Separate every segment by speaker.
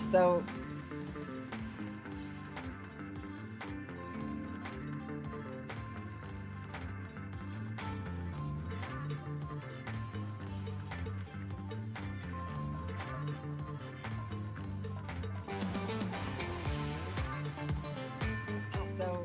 Speaker 1: So so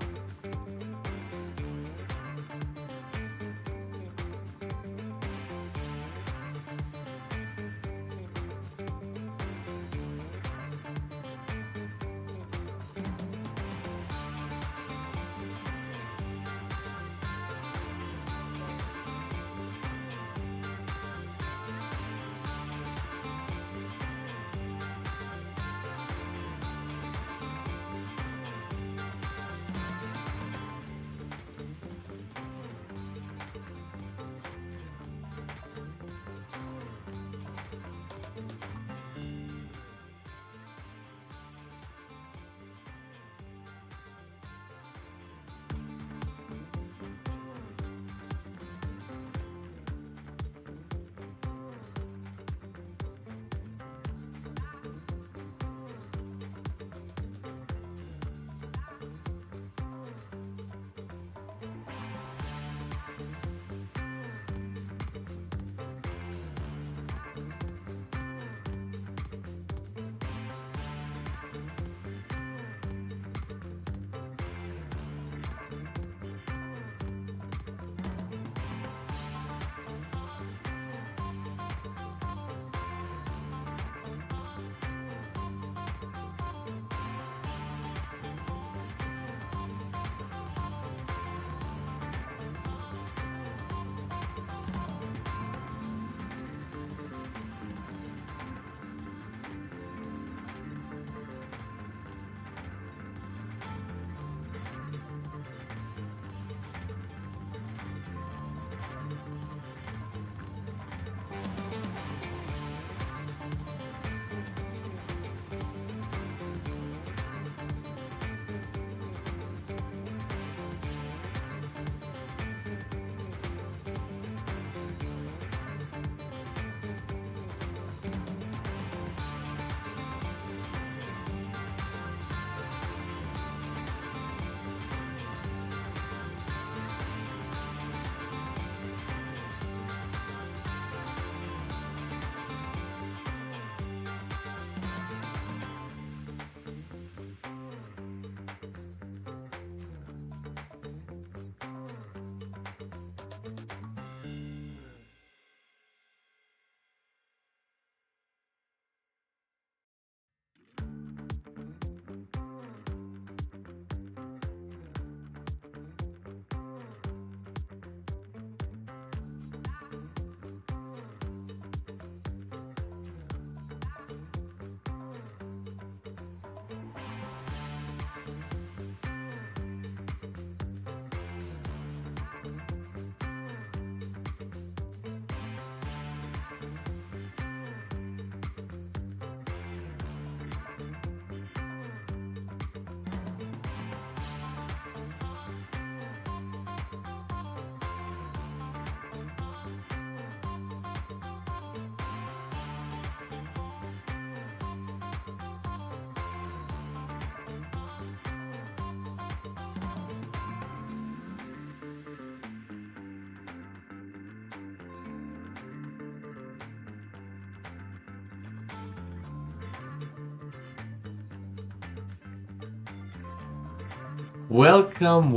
Speaker 2: Welcome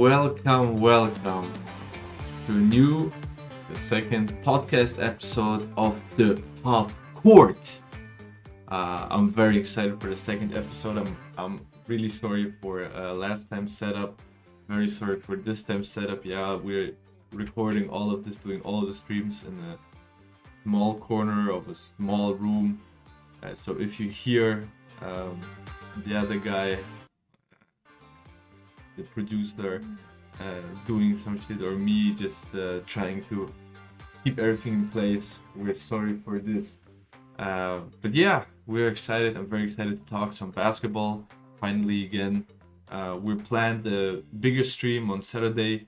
Speaker 2: to the second podcast episode of the HalfCourt. I'm very excited for the second episode. I'm really sorry for last time setup. Very sorry for this time setup. Yeah, we're recording all of this, doing all of the streams in a small corner of a small room. So if you hear the other guy, the producer, doing some shit, or me just trying to keep everything in place, we're sorry for this. But yeah, we're excited. I'm very excited to talk some basketball finally again. We planned a bigger stream on Saturday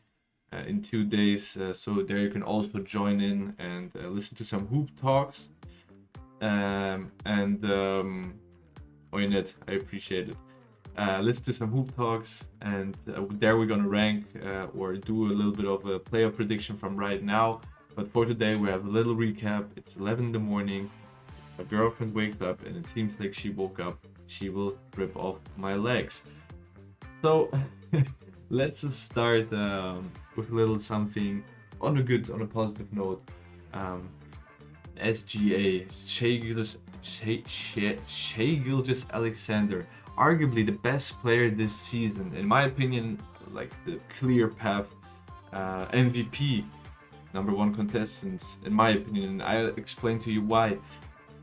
Speaker 2: in 2 days, so there you can also join in and listen to some hoop talks. And Why not? I appreciate it. Let's do some hoop talks, and there we're gonna rank or do a little bit of a player prediction from right now. But for today, we have a little recap. It's 11 in the morning. My girlfriend wakes up, and it seems like she woke up. She will rip off my legs. So let's just start with a little something on a positive note. SGA, Shai Gilgeous-Alexander, arguably the best player this season, in my opinion, like the clear path MVP, number one contestants, in my opinion, and I'll explain to you why.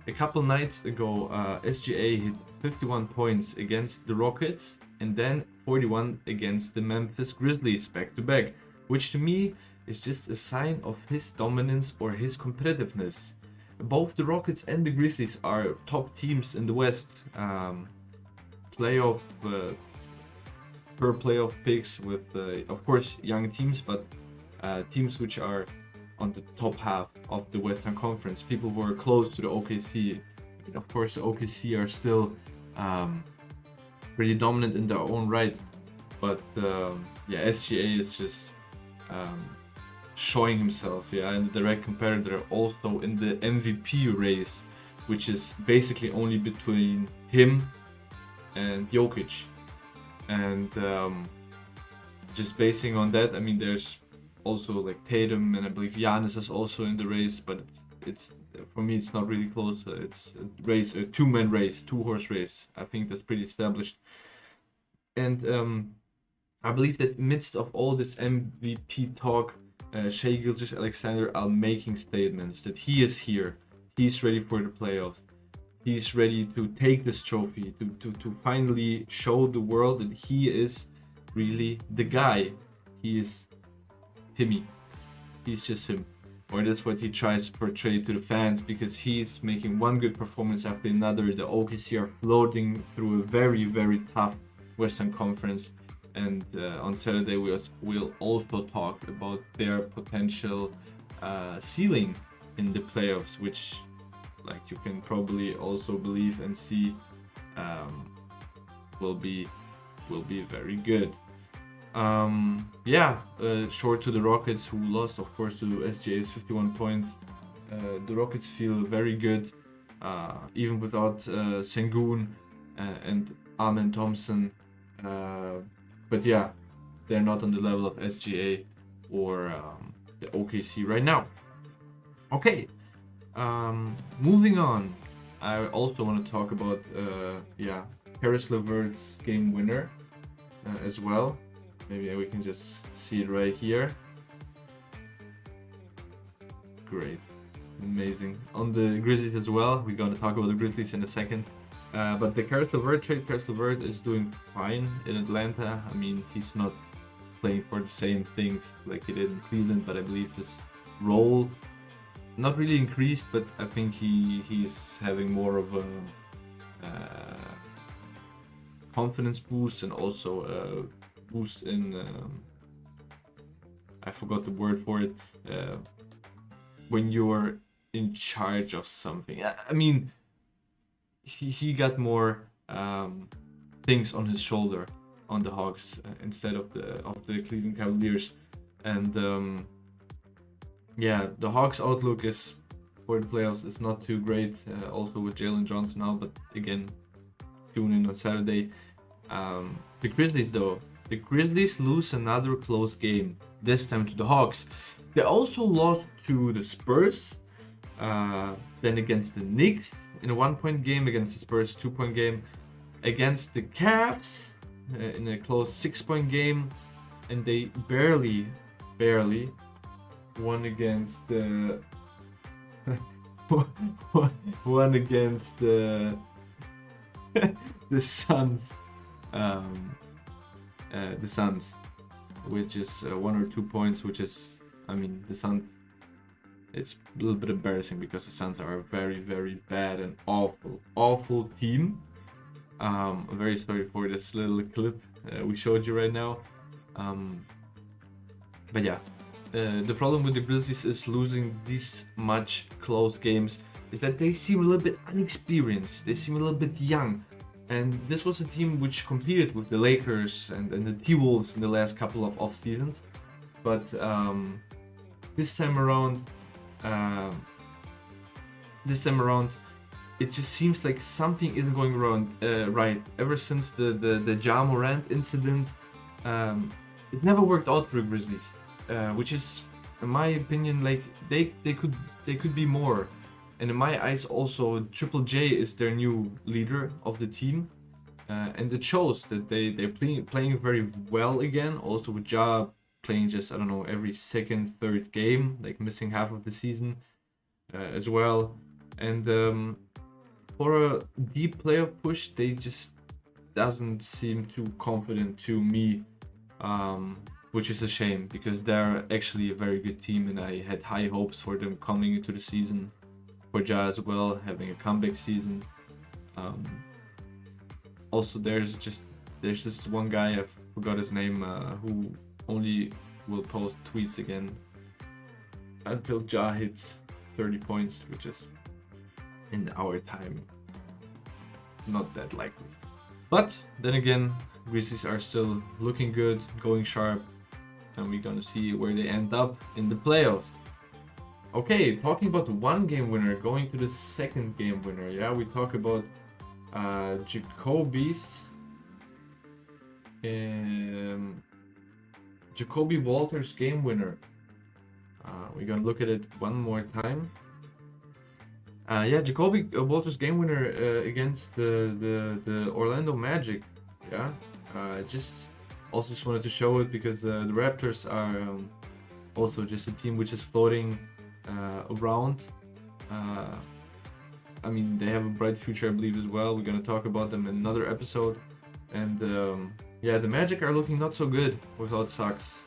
Speaker 2: A couple nights ago, SGA hit 51 points against the Rockets and then 41 against the Memphis Grizzlies back to back, which to me is just a sign of his dominance or his competitiveness. Both the Rockets and the Grizzlies are top teams in the West. Playoff per playoff picks with, of course, young teams, but teams which are on the top half of the Western Conference. People who are close to the OKC. Of course, the OKC are still pretty dominant in their own right, but yeah, SGA is just showing himself, and the direct competitor also in the MVP race, which is basically only between him and Jokic. And just basing on that, I mean, there's also like Tatum, and I believe Giannis is also in the race, but it's for me it's not really close. It's a two-man race, two-horse race. I think that's pretty established. And I believe that midst of all this MVP talk, Shai Gilgeous-Alexander are making statements that he is here, he's ready for the playoffs, he's ready to take this trophy, to finally show the world that he is really the guy. He is Himmy. He's just him. Or that's what he tries to portray to the fans, because he's making one good performance after another. The OKC are floating through a very, very tough Western Conference. And on Saturday, we'll also talk about their potential ceiling in the playoffs, which, like you can probably also believe and see, will be very good. Short to the Rockets, who lost, of course, to SGA's 51 points. The Rockets feel very good, even without Sengun and Amen Thompson. But yeah, they're not on the level of SGA or the OKC right now. Okay, moving on. I also want to talk about Caris LeVert's game winner as well. Maybe we can just see it right here. Great, amazing. On the Grizzlies as well, we're going to talk about the Grizzlies in a second. But the Caris LeVert trade, Caris LeVert is doing fine in Atlanta. I mean, he's not playing for the same things like he did in Cleveland, but I believe his role not really increased, but I think he's having more of a confidence boost, and also a boost in I forgot the word for it, when you're in charge of something. I mean, he got more things on his shoulder on the Hawks instead of the Cleveland Cavaliers. And the Hawks outlook is for the playoffs is not too great, also with Jalen Johnson now, but again, tune in on Saturday. The Grizzlies though, the Grizzlies lose another close game, this time to the Hawks. They also lost to the Spurs, then against the Knicks in a 1-point game, against the Spurs 2-point game, against the Cavs in a close 6-point game, and they barely won against the won against the Suns. The Suns, which is 1 or 2 points, which is, I mean, the Suns, it's a little bit embarrassing because the Suns are a very, very bad and awful team. I'm very sorry for this little clip we showed you right now. But yeah, the problem with the Grizzlies is losing these much close games is that they seem a little bit unexperienced. They seem a little bit young. And this was a team which competed with the Lakers and the T-Wolves in the last couple of off seasons. But this time around, um, it just seems like something isn't going wrong, right. Ever since the Ja Morant incident, it never worked out for the Grizzlies, which is, in my opinion, like they could be more. And in my eyes, also Triple J is their new leader of the team, and it shows that they're playing very well again. Also with Ja playing just, I don't know, every second, third game, like missing half of the season as well. And for a deep playoff push, they just doesn't seem too confident to me, which is a shame because they're actually a very good team, and I had high hopes for them coming into the season. For Ja as well, having a comeback season. Also, there's this one guy, I forgot his name, who only will post tweets again until Ja hits 30 points, which is in our time not that likely. But then again, Grizzlies are still looking good, going sharp, and we're gonna see where they end up in the playoffs. Okay, talking about the one game winner, going to the second game winner. Yeah, we talk about Jacoby Walters game winner. We're gonna look at it one more time. Yeah, Jacoby Walters game winner against the Orlando Magic. Yeah, just wanted to show it because the Raptors are also just a team which is floating around. I mean, they have a bright future, I believe, as well. We're gonna talk about them in another episode. And yeah, the Magic are looking not so good without Suggs.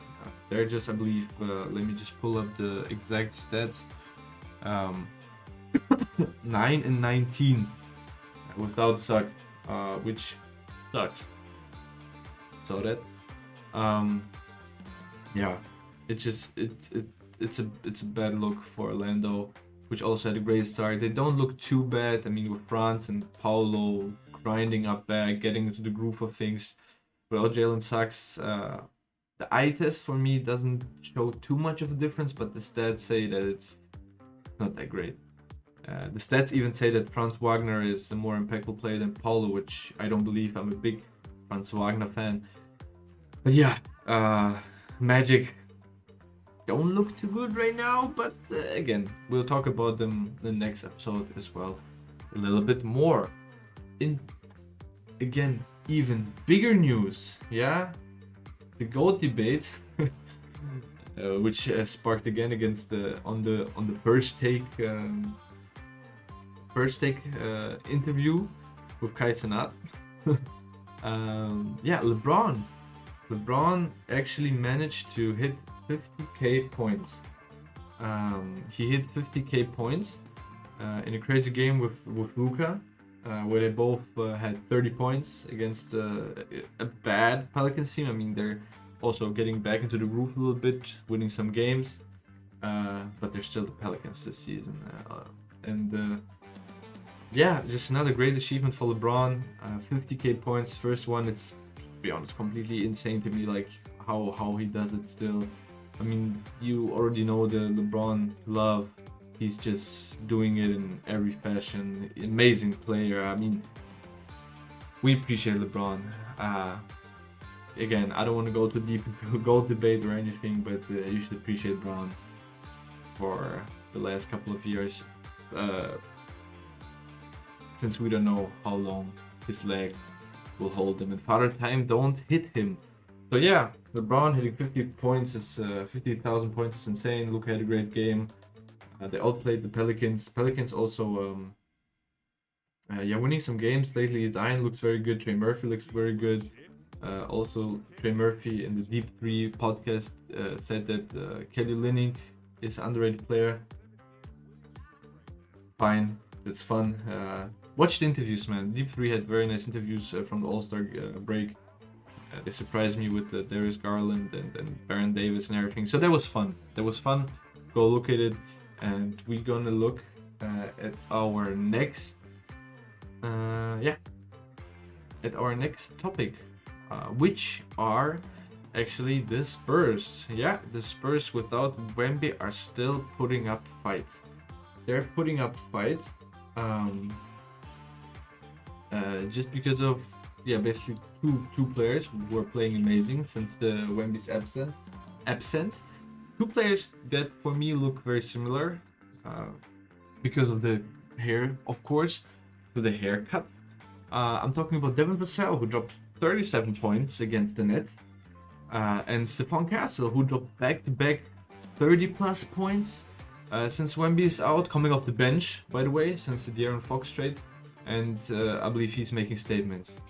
Speaker 2: They're just, I believe, let me just pull up the exact stats. 9-19 without Suggs, which sucks. So that, yeah, it's a bad look for Orlando, which also had a great start. They don't look too bad. I mean, with Franz and Paolo grinding up back, getting into the groove of things. Without Jalen Suggs, the eye test for me doesn't show too much of a difference, but the stats say that it's not that great. The stats even say that Franz Wagner is a more impactful player than Paolo, which I don't believe. I'm a big Franz Wagner fan. But yeah, Magic don't look too good right now, but again, we'll talk about them in the next episode as well a little bit more. In again, even bigger news, yeah, the GOAT debate, which sparked again against on the first take interview with Kai Cenat. Yeah, LeBron actually managed to hit 50k points. He hit 50k points in a crazy game with Luka, where they both had 30 points against a bad Pelicans team. I mean, they're also getting back into the groove a little bit, winning some games, but they're still the Pelicans this season. Yeah, just another great achievement for LeBron. 50k points, first one. It's, to be honest, completely insane to me, like how he does it still. I mean, you already know the LeBron love. He's just doing it in every fashion. Amazing player. I mean, we appreciate LeBron. Again, I don't want to go too deep into a GOAT debate or anything, but you should appreciate LeBron for the last couple of years. Since we don't know how long his leg will hold him, and Father Time don't hit him. So yeah, LeBron hitting 50 points is 50,000 points is insane. Luka had a great game. They outplayed the Pelicans. Pelicans also, yeah, winning some games lately. Zion looks very good. Trey Murphy looks very good. Also, Trey Murphy in the Deep 3 podcast said that Kelly Olynyk is an underrated player. Fine, it's fun. Watch the interviews, man. Deep 3 had very nice interviews from the All-Star break. They surprised me with Darius Garland and Baron Davis and everything. So that was fun. Go look at it. And we're gonna look at our next at our next topic, which are actually the Spurs. Yeah, the Spurs without Wemby are still putting up fights. They're putting up fights just because of basically two players who are playing amazing since the Wemby's absence. Two players that for me look very similar because of the hair, of course, to the haircut. I'm talking about Devin Vassell, who dropped 37 points against the Nets, and Stephon Castle, who dropped back-to-back 30-plus points since Wemby is out, coming off the bench, by the way, since the De'Aaron Fox trade, and I believe he's making statements.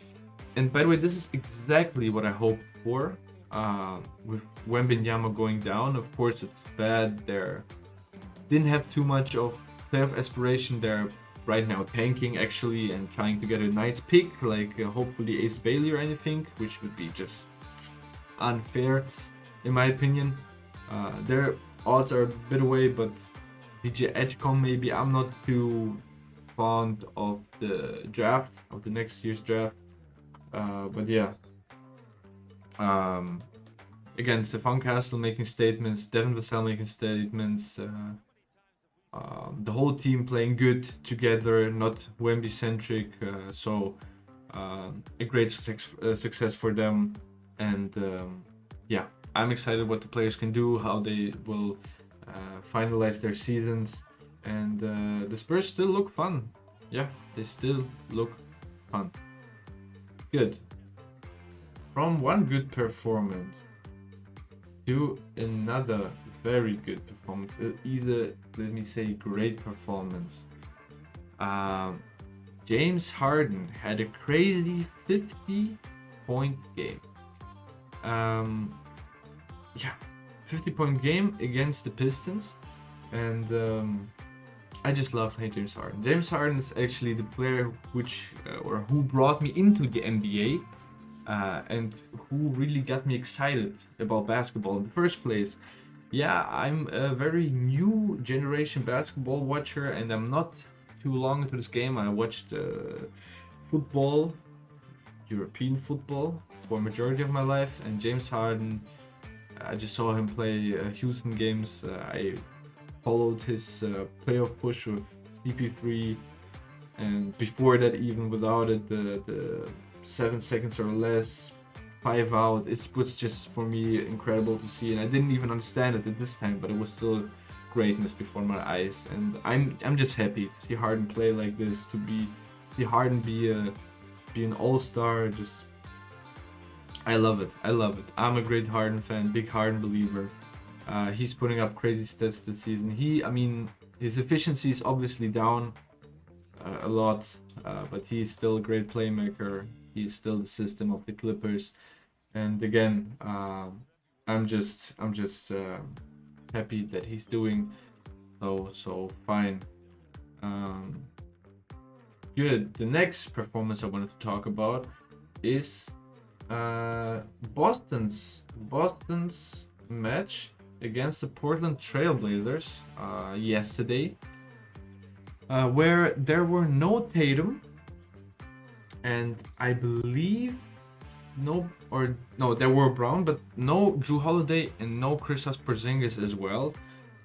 Speaker 2: And by the way, this is exactly what I hoped for with Wembanyama going down. Of course, it's bad. They didn't have too much of playoff aspiration. They're right now tanking actually and trying to get a nice pick, like hopefully Ace Bailey or anything, which would be just unfair in my opinion. Their odds are a bit away, but DJ Edgecombe maybe. I'm not too fond of the draft, of the next year's draft. But yeah. Again, Stephon Castle making statements, Devin Vassell making statements, the whole team playing good together, not Wemby centric. So a great success for them. And yeah, I'm excited what the players can do, how they will finalize their seasons. And the Spurs still look fun. Yeah, they still look fun. Good. From one good performance to another very good performance, either let me say great performance. James Harden had a crazy 50-point game. 50-point game against the Pistons, and I just love James Harden. James Harden is actually the player who brought me into the NBA. And who really got me excited about basketball in the first place. Yeah, I'm a very new generation basketball watcher, and I'm not too long into this game. I watched football, European football, for a majority of my life, and James Harden, I just saw him play Houston games. I followed his playoff push with CP3, and before that, even without it, the 7 seconds or less, 5 out. It was just for me incredible to see, and I didn't even understand it at this time, but it was still greatness before my eyes. And I'm just happy to see Harden play like this, see Harden be an all-star. Just I love it. I'm a great Harden fan, big Harden believer. He's putting up crazy stats this season. His efficiency is obviously down a lot, but he's still a great playmaker. He's still the system of the Clippers, and again, I'm just happy that he's doing so fine. Good. The next performance I wanted to talk about is Boston's match against the Portland Trailblazers yesterday, where there were no Tatum. And I believe there were Brown, but no Drew Holiday and no Kristaps Porzingis as well.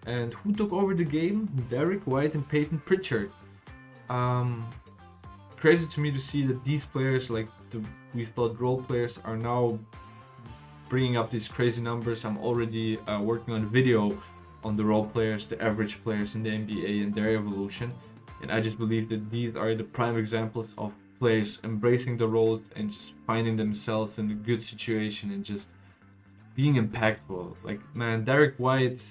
Speaker 2: And who took over the game? Derek White and Peyton Pritchard. Crazy to me to see that these players, we thought role players, are now bringing up these crazy numbers. I'm already working on a video on the role players, the average players in the NBA and their evolution. And I just believe that these are the prime examples of players embracing the roles and just finding themselves in a good situation and just being impactful. Like, man, Derek White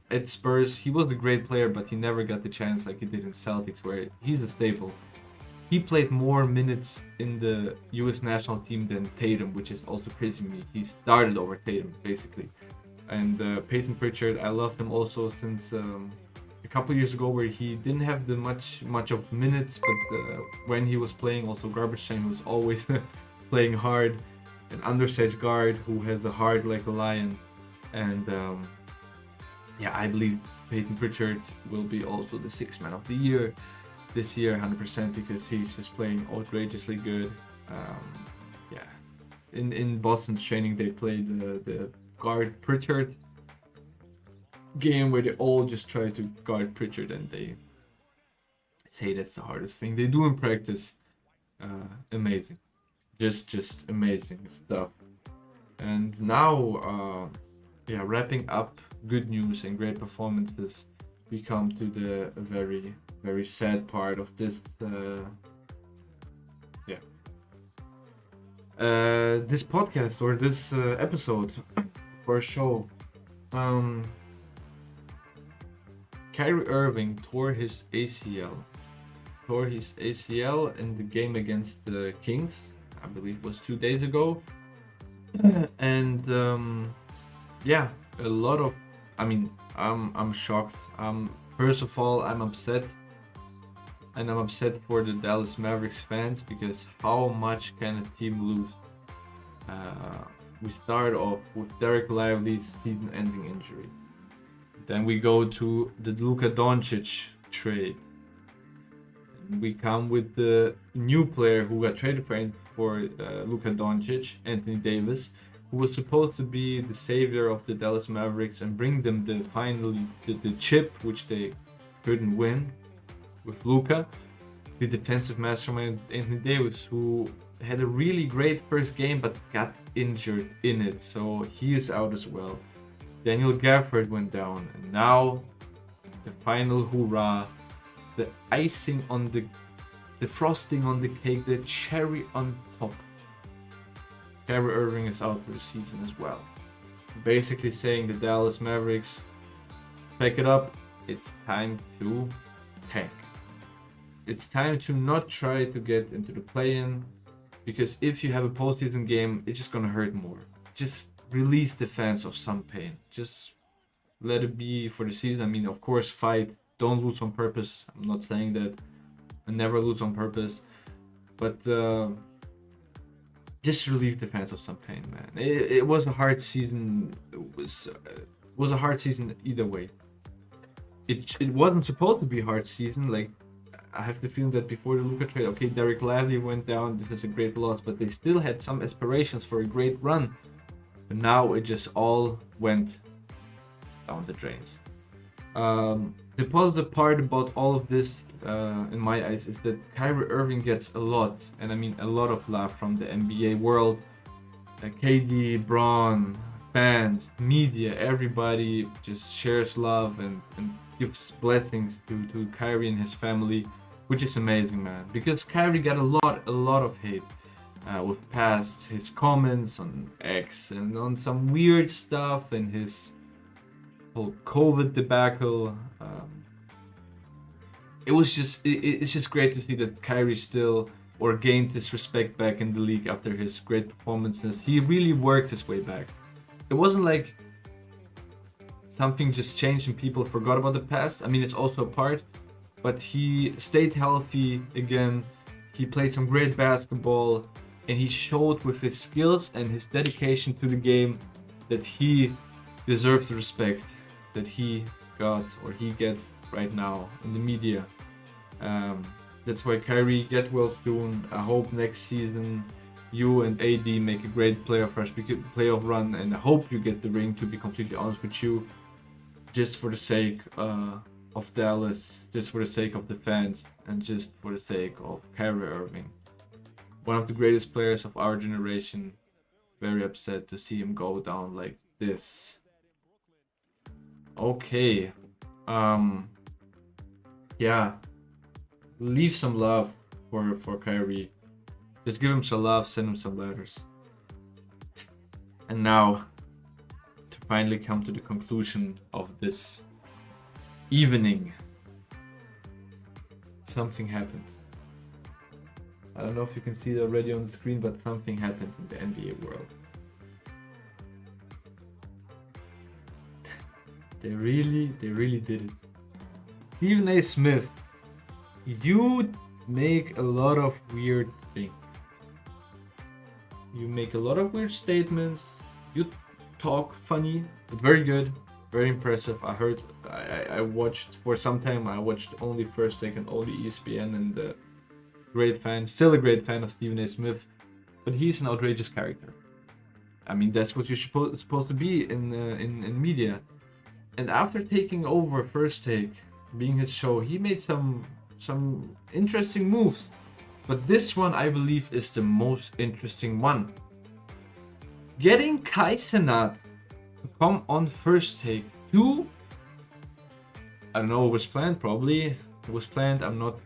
Speaker 2: at Spurs, he was a great player, but he never got the chance like he did in Celtics, where he's a staple. He played more minutes in the US national team than Tatum, which is also crazy to me. He started over Tatum, basically. And Peyton Pritchard, I loved him also since a couple years ago, where he didn't have the much of minutes, but when he was playing, also garbage time, he was always playing hard. An undersized guard who has a heart like a lion. And I believe Peyton Pritchard will be also the sixth man of the year this year, 100%, because he's just playing outrageously good. Yeah, in Boston's training they played the guard Pritchard game where they all just try to guard Pritchard, and they say that's the hardest thing they do in practice. Amazing, just amazing stuff. And now, yeah, wrapping up good news and great performances, we come to the very sad part of this. Yeah, this podcast or this episode for a show. Um, Kyrie Irving tore his ACL in the game against the Kings. I believe it was 2 days ago. And yeah, a lot of. I mean, I'm shocked. First of all, I'm upset, and I'm upset for the Dallas Mavericks fans because how much can a team lose? We start off with Derek Lively's season-ending injury. Then we go to the Luka Doncic trade. We come with the new player who got traded for Luka Doncic, Anthony Davis, who was supposed to be the savior of the Dallas Mavericks and bring them the chip which they couldn't win with Luka. The defensive mastermind Anthony Davis, who had a really great first game but got injured in it, so he is out as well. Daniel Gafford went down, and now the final hoorah, the icing on the frosting on the cake, the cherry on top. Kyrie Irving is out for the season as well. Basically saying the Dallas Mavericks, pack it up, it's time to tank. It's time to not try to get into the play-in, because if you have a postseason game, it's just gonna hurt more. Just release the fans of some pain. Just let it be for the season. I mean, of course, fight. Don't lose on purpose. I'm not saying that. I never lose on purpose. But just relieve the fans of some pain, man. It was a hard season. It was a hard season either way. It wasn't supposed to be a hard season. Like, I have the feeling that before the Luka trade, okay, Derek Lively went down. This is a great loss, but they still had some aspirations for a great run. But now it just all went down the drains. The positive part about all of this, in my eyes, is that Kyrie Irving gets a lot, and I mean a lot of love from the NBA world. KD, Braun, fans, media, everybody just shares love and gives blessings to Kyrie and his family, which is amazing, man. Because Kyrie got a lot of hate. With past his comments on X and on some weird stuff and his whole COVID debacle. It's just great to see that Kyrie still gained his respect back in the league after his great performances. He really worked his way back. It wasn't like something just changed and people forgot about the past. I mean, it's also a part, but he stayed healthy again. He played some great basketball. And he showed with his skills and his dedication to the game that he deserves the respect that he got or he gets right now in the media. That's why Kyrie, get well soon. I hope next season you and AD make a great playoff run, and I hope you get the ring, to be completely honest with you, just for the sake of Dallas, just for the sake of the fans, and just for the sake of Kyrie Irving. One of the greatest players of our generation. Very upset to see him go down like this. Okay. Yeah. Leave some love for Kyrie. Just give him some love, send him some letters. And now, to finally come to the conclusion of this evening, something happened. I don't know if you can see it already on the screen, but something happened in the NBA world. They really did it. Stephen A. Smith, you make a lot of weird things. You make a lot of weird statements. You talk funny, but very good, very impressive. I watched for some time. I watched only First Take and only ESPN, and still a great fan of Stephen A. Smith. but he's an outrageous character. I mean, that's what you're supposed to be in media. And after taking over First Take, being his show, he made some interesting moves. But this one, I believe, is the most interesting one. Getting Kai Cenat to come on First Take to, I don't know what was planned, probably it was planned. I'm not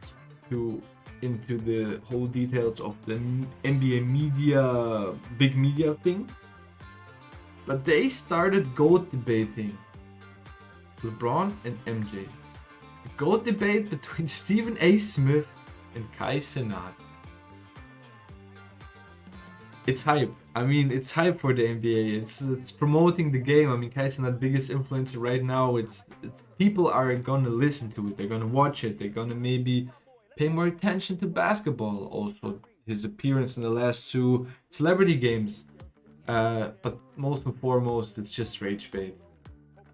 Speaker 2: too into the whole details of the NBA media, big media thing. But they started GOAT debating LeBron and MJ. The GOAT debate between Stephen A. Smith and Kai Cenat. It's hype. I mean, it's hype for the NBA. It's promoting the game. I mean, Kai Cenat, biggest influencer right now. It's people are gonna listen to it. They're gonna watch it. They're gonna maybe pay more attention to basketball. Also, his appearance in the last 2 celebrity games. But most and foremost, it's just rage bait.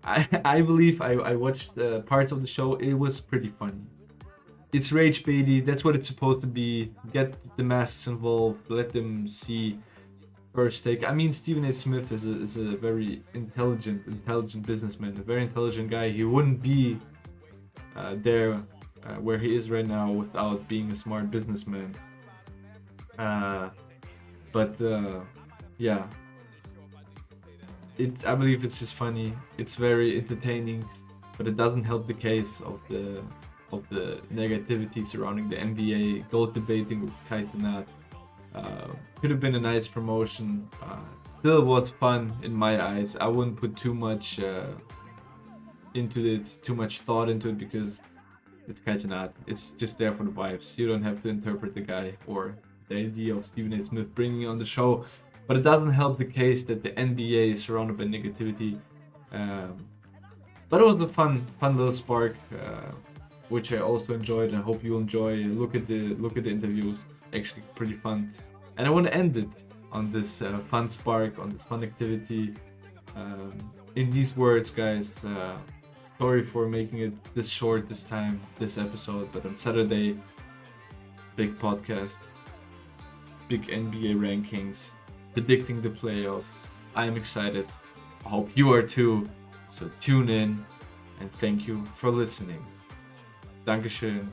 Speaker 2: I believe I watched parts of the show. It was pretty funny. It's rage baity. That's what it's supposed to be. Get the masses involved. Let them see First Take. I mean, Stephen A. Smith is a very intelligent businessman. A very intelligent guy. He wouldn't be there where he is right now without being a smart businessman. Yeah. I believe it's just funny. It's very entertaining, but it doesn't help the case of the negativity surrounding the NBA. GOAT debating with Kai Cenat could have been a nice promotion. Still was fun in my eyes. I wouldn't put too much into it, too much thought into it, because it's Kai Cenat. It's just there for the vibes. You don't have to interpret the guy or the idea of Stephen A. Smith bringing it on the show. But it doesn't help the case that the NBA is surrounded by negativity. But it was a fun little spark, which I also enjoyed. I hope you enjoy. Look at the interviews. Actually, pretty fun. And I want to end it on this fun spark, on this fun activity. In these words, guys. Sorry for making it this short this time, this episode. But on Saturday, big podcast, big NBA rankings. Predicting the playoffs. I am excited. I hope you are too. So tune in and thank you for listening. Dankeschön.